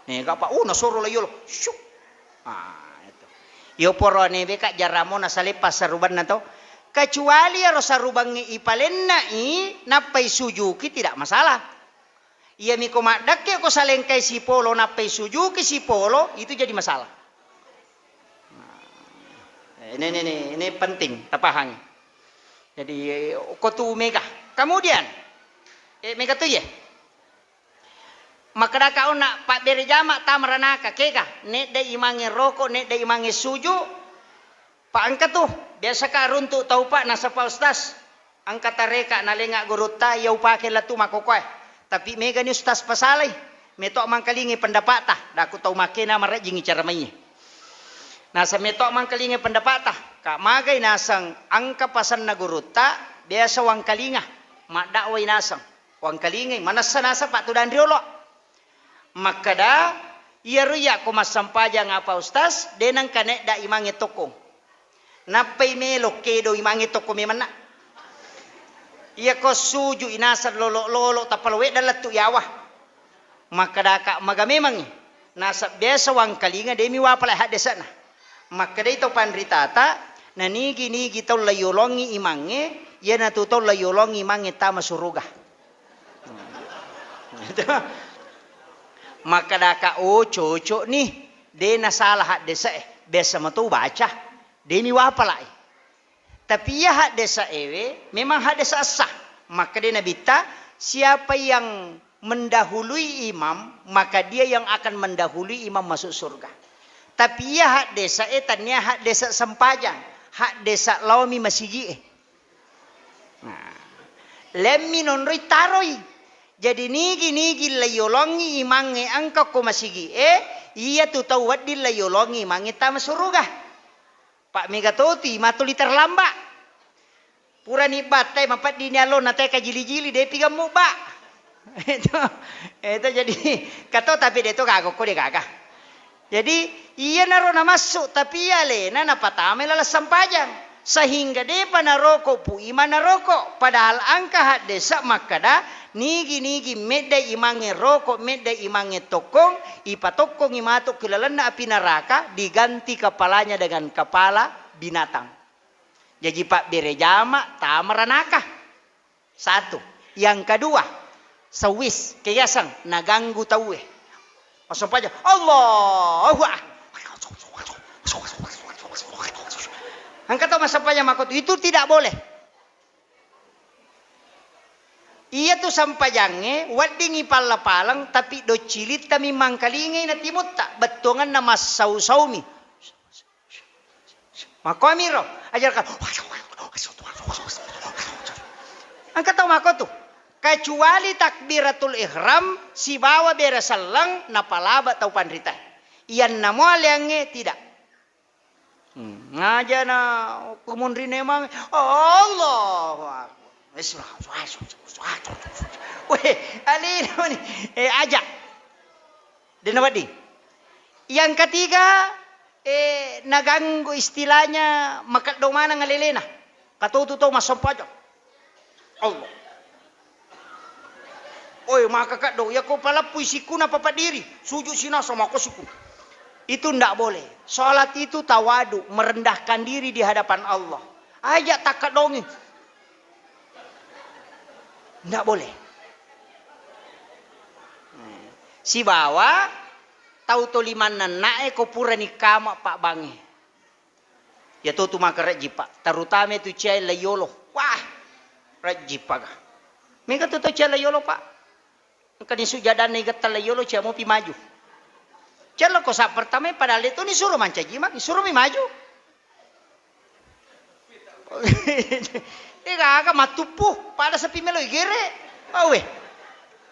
Nega apa nasoro layolo. Syuk. Itu. Yo poro ne beka jaramo na salipas saruban na to. Kecuali harus sarubangi ipalenna napai sujuki tidak masalah. Ia miko madake ko salengkai si polo napai sujuki si polo itu jadi masalah. Ini penting tapahang. Jadi kotu mega. Kemudian mega tu ya. Maka kau nak pak beri jamak tamranaka kega. Nek dai imangi rokok, nek dai imangi suju. Pak angkat tuh biasa ka runtuk tau pak nasa pa ustaz. Angkat tareka nalenga guruta yau pakai latu makokoy. Tapi mega ni ustaz pasalay. Metok mangkalingi pendapat tah. Daku tau makena marat jingi cara mainnya. Nasa metok mangkalingi pendapat tah. Kak magay nasang angka pasan na guruta biasa wang kalinga. Mak dakway nasang. Wang kalingi manasa nasa pak tu dan riolo. Makada iya ruya ko masampaja nga pa ustaz denang kanek da imangi tokong. Napay melo kedo imangi toko memana. Iya ko suju inasar lolo tapalwe dalat tu yawa. Maka daka maga memang nasa biasa wang kalinga demi wapala hadesana. Maka dito panritata nanigi tau layolongi imangi ya natutaw layolongi imangi tama suruga. Maka daka cocok nih de nasalah hadesa biasa matu baca. Demi wapalai. Tapi ya hak desa memang hak desa sah. Maka dia nabita siapa yang mendahului imam maka dia yang akan mendahului imam masuk surga. Tapi ya hak desa tanya hak desa sempajang, hak desa lawmi masigi. Lemmi nonroi taroi. Jadi nigi layolongi imange angka ko masigi iya tu tahu wadil layolongi imange ta surga. Pak Megatoti matuli terlambak. Pura ni batai mapat di nyalo natai kajili-jili dia tiga muba. Itu jadi kata tapi dia tu kagok ko dia gagah. Jadi iya narona masuk tapi iya lena napatame lala sampajang. Sehingga dia panaroko pu iman naroko padahal angka hak desa makada nigi medda imange rokok medda imange tokong ipatokong imatok kilalana api neraka diganti kepalanya dengan kepala binatang. Jadi pak berejama tamaranaka. Satu. Yang kedua sawis keyasang naganggu tawe. Masuk aja Allahu angkat tahu masa payah makot itu tidak boleh. Iya tu sampajangnya wadingi pala-palang tapi do cilit kami mangkalingi na timut tak betongan nama sau-saumi. Makomiro ajarkan. Angkat tahu makot tu. Kecuali takbiratul ihram si bawa berasalang napalaba tau pandrita. Iyan namo aliangnya tidak. Ngaja na kumundri nemang Allah. Weh, alino ni ajak. Dinawadi. Yang ketiga naganggo istilahnya makat do mana ngalelena. Katutu to masampaja. Allah. Oi maka kak do ya ko pala puisiku na papadiri. Sujud sina sama ko siku. Itu ndak boleh. Salat itu tawadu, merendahkan diri di hadapan Allah. Ajak tak kadongi. Ndak boleh. Si bawa tahu to limanan nae ko pura ni kama pak bangi. Ya to tu maka rajipa. Terutama itu cai layolo. Wah, rajipa ga. Mika to cai layolo pak. Kani sujadan ni gata layolo cai mau pi maju. Cai ko sa pertama padahal itu ni suruh manca jima, suruh mi maju. Ika matupu pada sepi melo igere. Awe.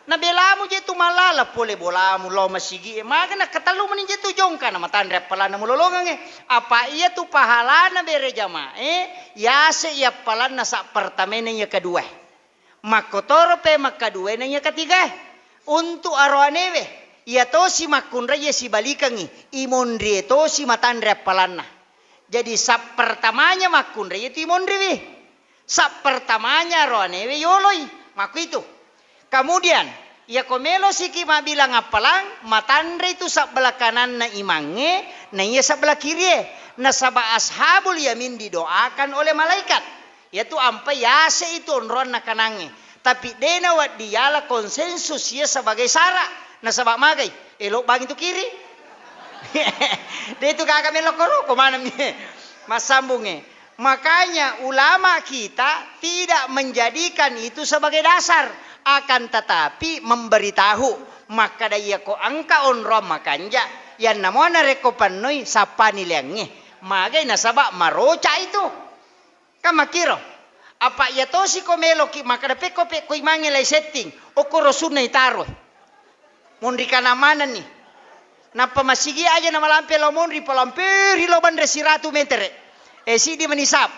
Na belamu je tu malala pole bolamu lo masigi. Maka na katalu mani je tu jongka na matan repalana mulolongan apa iya tu pahalana bere jama ya se ia palana sa pertamene nya kedua. Makotoro pe makadua nya ketiga. Untuk arwanewe ia to si makunra ye si balikangi imondri to si matan repalana. Jadi sa pertamanya makunra ye tu imondri. Sa pertamanya arwanewe yoloi maku itu. Kemudian, ya komelo siki bilang apalang, matandre itu sebelah kanan na imange, na iya sebelah kiri. Na sabah ashabul yamin didoakan oleh malaikat. Yaitu ampai yase itu onron na kanange. Tapi dena wat diala konsensus ya sebagai sara. Na sabah magai, elok bang itu kiri. Dia itu kakak melok koroko mana mas sambungnya. Makanya ulama kita tidak menjadikan itu sebagai dasar. Akan tetapi memberitahu maka daya ko angka onrom makanja yan namona reko panoi sapa nilangnya magay nasaba maroca itu kamakiro apa ya to si komelo ki maka dape ko pe ko imangilay setting o korosun na itaro mondri kanamanan ni napa masigi aja na malampe lo mondri palampir hilo bandre siratu meter si di menisap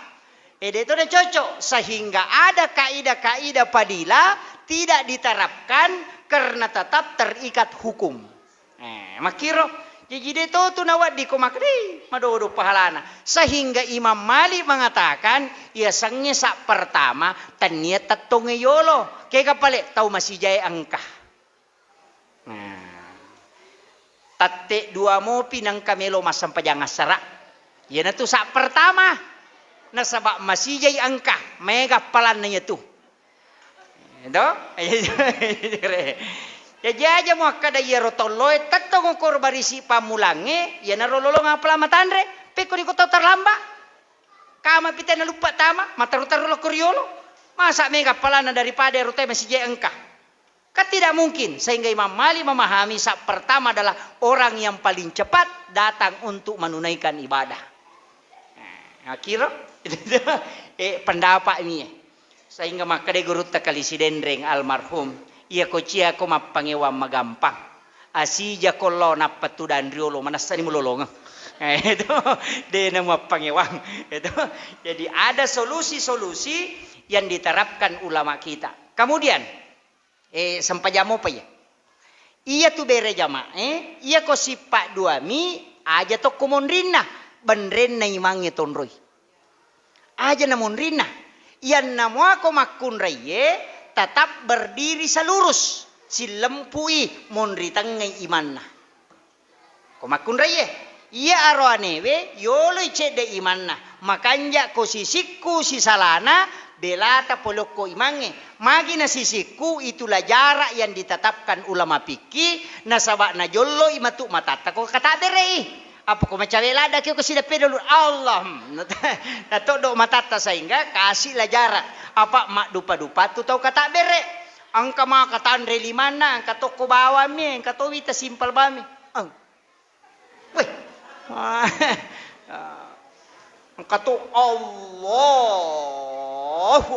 dito na cocok sehingga ada kaidah-kaidah padila tidak diterapkan karena tetap terikat hukum. Makiro jadi itu tu nawat di komakri madodo pahalana. Sehingga Imam Malik mengatakan ia sangnya sak pertama tania tatonge yolo. Kaya kapale tahu masih jaya angka. Tate dua mo pinang kamelo masam pajangas sara. Yan na tu sak pertama. Nasabak masih jaya angka. Mega palan na tu. Ito? Ya jaja mo kada yero toloy tatong ko barisi pamulange ya narololo nga pala matandre peko ni ko terlamba kama pita na lupa tama mataru-taru kuriolo masa mega pala na daripada rote masih jaya engka kan tidak mungkin sehingga Imam Malik memahami sak pertama adalah orang yang paling cepat datang untuk menunaikan ibadah. Akhirnya pendapat ini sehingga maka de guru takali si dendreng almarhum ia ko cia ko mapangewam magampang asija kollo na patudan riolo manasani mulolong itu de na mapangewang itu jadi ada solusi-solusi yang diterapkan ulama kita kemudian sampajamo pa ya iya tu bere jama iya ko sipak duami aja to komondrina bandren na imangi tonroy aja na mondrina yan namwa ko makunraye tetap berdiri selurus si lempui monritang ngay iman na ko makunraye iya aroanewe yoloy cede iman na makanya ko sisikku si salana belata polok ko imange magi na sisikku itulah jarak yang ditetapkan ulama fikih na sabak na jollo imatu matata ko kataberei apa ko macawela ada kyo kasi dape dulu Allah nato do matata sehingga kasihlah jarak apa mak dupa-dupa tu tau kata bere angka ma katandre limana angka toko bawa mi angka to wita simpel bami weh angka to Allahu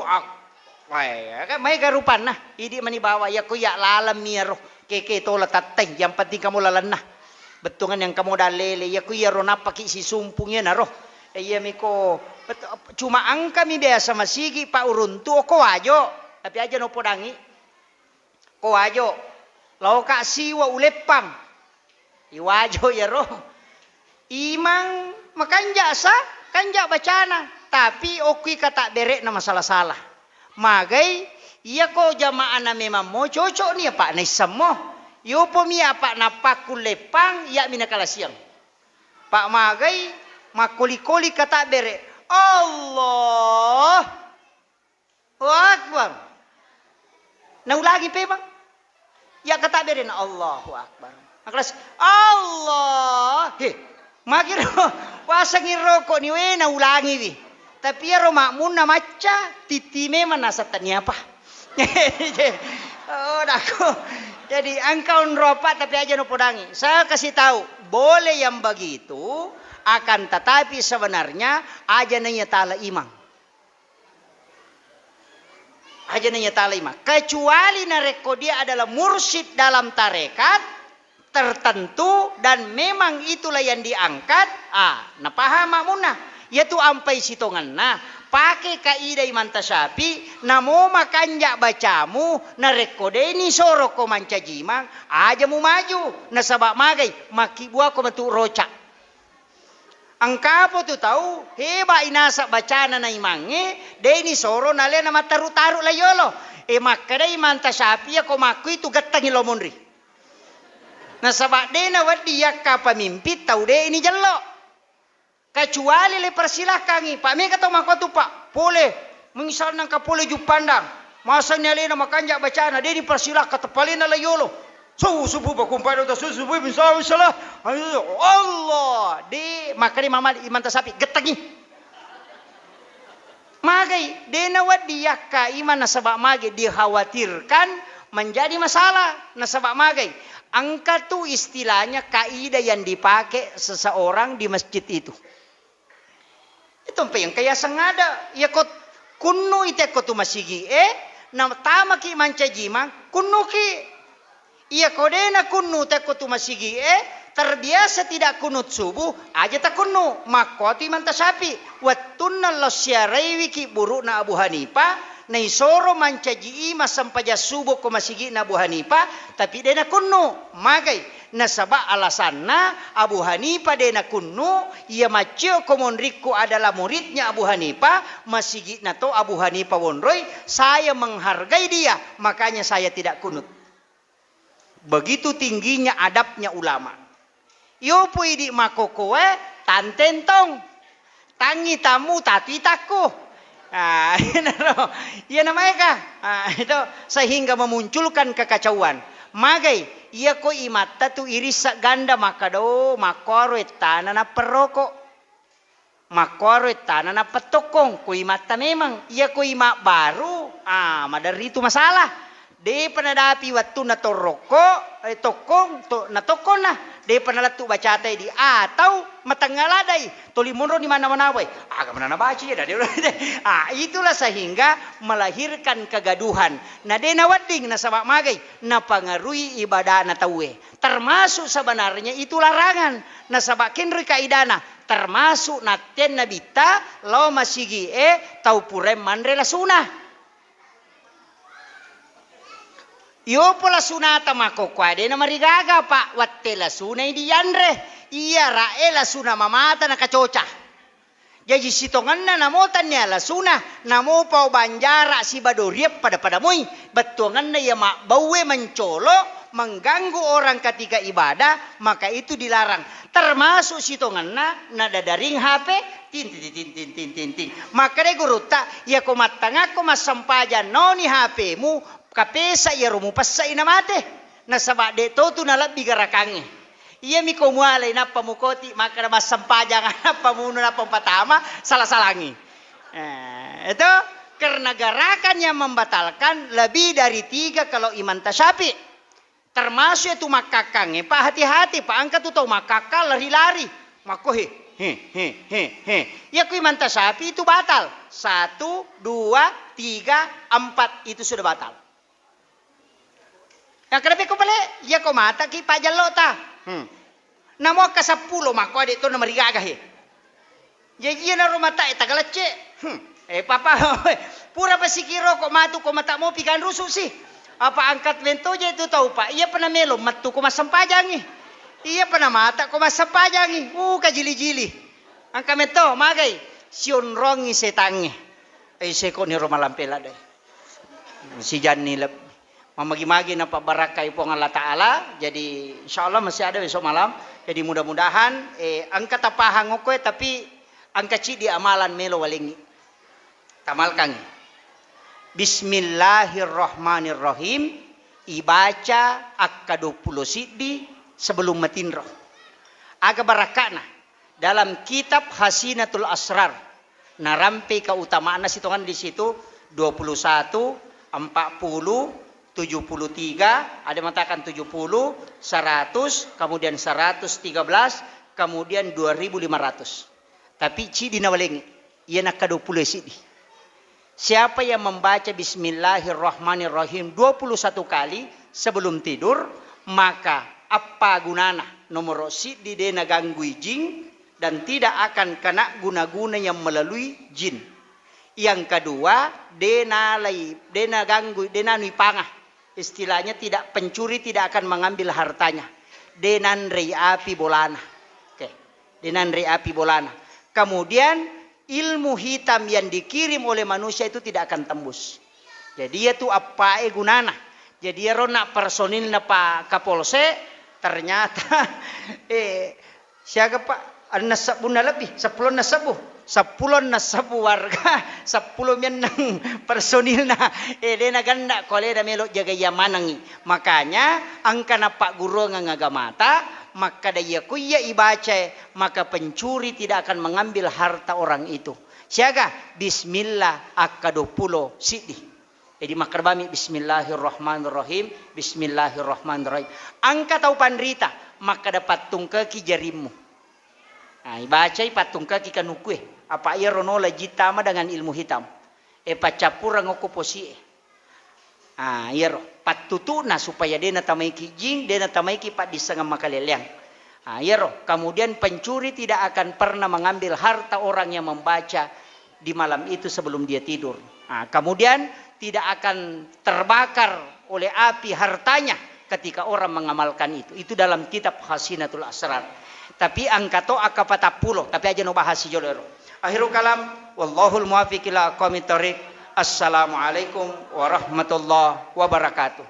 akbar kan mai garupan nah idi mani bawa ya ko ya lalam miro keke to latateng yang penting kamu lalan nah betungan yang kamu dalele ya ku ya rona paki si sumpungnya naroh iya miko cuma angka mi biasa masigi pak uruntu ko wajo tapi aja no podangi ko wajo lau kak siwa ulepang iwajo ya roh Imang makanja kanja bacana. Tapi okui kata berek na masalah salah. Magai iya ko jamaah na memang mo cocok ni apa na isamo. Yo po mi apa na pakulepang ya minakala siang. Pak magai makoli-koli kata berek. Allah Akbar. Naulangi pe bang. Ya kata berek na Allahu Akbar. Kelas Allah. Makiro pasangin rokok ni we naulangi wi. Tapi ya makmun na maca titime manasatan ni apa? Oh dako. Jadi engkau neropak tapi aja no podangi. Saya kasih tahu, boleh yang begitu, akan tetapi sebenarnya aja nanya tala imam. Aja nanya tala imam. Kecuali nareko dia adalah mursyid dalam tarekat tertentu dan memang itulah yang diangkat. Nah paham makmunah. Yaitu ampai sitongan. Nah pakai kaidah Imam Tasyafi, namo makanja bacamu na rekodeni soro ko mancajimang aja mu maju na sabak magai maki buah ko matu rocak. Angkapo tu tahu heba inasa bacana na imange deni soro nale na mataru-taru layolo. Makada Imam Tasyafi ko makui tu gatangi lomonri. Na sabak dena wadi yakka pamimpit tahu de ini jello. Kecuali le persilahkan Pak me kata mak tu Pak boleh mengisal nang kapole ju pandang masa ni alena makanja bacana dia dipersilahkan tepalina la yolo subuh bakumpai do subuh insyaallah Allah di makani mama Imam Tasyafi getangi magai dena wadi yakka iman nasabak magai dikhawatirkan menjadi masalah nasabak magai angka tu istilahnya kaidah yang dipakai seseorang di masjid itu. Itu yang kaya sengada ya kot kunu ite kotu masigi na tama ki mancajimang kunu ki iya kodena kunu te kotu masigi terbiasa tidak kunut subuh aja tak kunu makoti Imam Tasyafi wattunna lasyaraiwi ki buruk na Abu Hanifah na isoro mancaji ima sampaja subuh ko masigi na Abu Hanifah tapi dena kunu magai na sabak alasanna Abu Hanifah dena kunu ia macio komonriku adalah muridnya Abu Hanifah masigi na to Abu Hanifah wonroy saya menghargai dia makanya saya tidak kunut. Begitu tingginya adabnya ulama. Yo pui di makokoe tantentong tangi tamu tati taku. Iya namanya kah? Itu sehingga memunculkan kekacauan. Magai ia ko imata tu iris ganda makado makoro tanah na perokok. Makoro tanah na petokong ko imata memang ia ko ima baru. Madari itu masalah. De penadapi waktu na toroko tokong na tokong na. De penalatu baca tadi atau matangaladai tolimonro di mana-mana boy. Agak mana baca ya itulah sehingga melahirkan kegaduhan. Nah de nawading na sabak magai na pangarui ibadah na tawe. Termasuk sebenarnya itu larangan na sabak kinri kaidana termasuk naten nabita lo masigi tau purem mandrela sunah. Yo pola sunata makokwade na marigaga Pak wattela sunai di yandre iya rae la suna mamata na kacoca jadi sitongan na namotan niya la suna namo pau banjara si badoriep pada moi betuangan na ya mak bawe mencolo mengganggu orang ketika ibadah maka itu dilarang termasuk sitongan na dadaring HP tin maka de guruta ya ko matanga ko masampaja noni HP mu kapesa ya rumu pasai namate na sabak de to tu nalab bigarakange iya mi ko mualay na pamukoti maka na masampajang na pamuno na pampatama salah-salangi itu karena gerakan yang membatalkan lebih dari 3 kalau Imam Tasyafi termasuk itu makakange Pak hati-hati Pak angkat tu tahu makaka lari-lari mako ya ku Imam Tasyafi itu batal 1 2 3 4 itu sudah batal. Yang kenapa ko balik? Ya ko mata ki pajalo ta. Namo ka 10 mako adik to na marigaga he. Ya iya na rumata tagalace. Papa pura pasikiro ko matu ko mata mo pikan rusuk sih. Apa angkat bento je itu tahu Pak. Iya pernah melo matu ko masampajang Iya pernah mata ko masapajangi. Kajili-jili. Ang kameto magay sion rongi setange. Ay seko ni romalampela day. Si Jan nilap mamagi-magi na pabarakay po ng Allah Ta'ala. Jadi insyaallah masih ada besok malam. Jadi mudah-mudahan ang katapahang ko tapi ang kaci di amalan melo walingi. Tamalkan. Bismillahirrahmanirrahim. Ibaca akka-20 siddi sebelum matinro. Aga barakana dalam kitab Hasinatul Asrar. Narampi keutamaan situngan di situ 21, 40, 73, ada mengatakan 70, 100, kemudian 113, kemudian 2500. Tapi cidi nawalengi, ia nak ka-20 sidi. Siapa yang membaca Bismillahirrahmanirrahim 21 kali sebelum tidur, maka apa gunana nomor sidi dena ganggu jin dan tidak akan kena guna-guna yang melalui jin. Yang kedua, dena ganggu, dena nipangah. Istilahnya tidak pencuri tidak akan mengambil hartanya. Denan rei api bolana. Oke. Denan rei api bolana. Kemudian ilmu hitam yang dikirim oleh manusia itu tidak akan tembus. Jadi itu apa gunana? Jadi rona personil na Pak Kapolsek ternyata siaga Pak ada sabun lebih 10 nasabu warga 10 menang personil na dena ganda kole da melo jaga yamanangi. Makanya angka na Pak Guru ngagamata maka daya kuya ibaca maka pencuri tidak akan mengambil harta orang itu. Siaga bismillah akka-20 sidi. Jadi makarbami bismillahirrahmanirrahim, bismillahirrahmanirrahim. Angka tau pandrita maka dapat tungkaki jarimu. Nah, ibaca patung kaki kanukue. Apa ia ronola jitama dengan ilmu hitam. Pacapura ngoko posie. Ah, iya ro. Patutuna supaya dena tamaiki jing, dena tamaiki pat disanga makaleliang. Ah, iya ro. Kemudian pencuri tidak akan pernah mengambil harta orang yang membaca di malam itu sebelum dia tidur. Ah, kemudian tidak akan terbakar oleh api hartanya ketika orang mengamalkan itu. Itu dalam kitab Hasinatul Asrar. Tapi angkato akapatapulo. Tapi aja no bahas si jolero. Akhirul kalam. Wallahul muwafiq ila aqwamit thoriq. Assalamualaikum warahmatullahi wabarakatuh.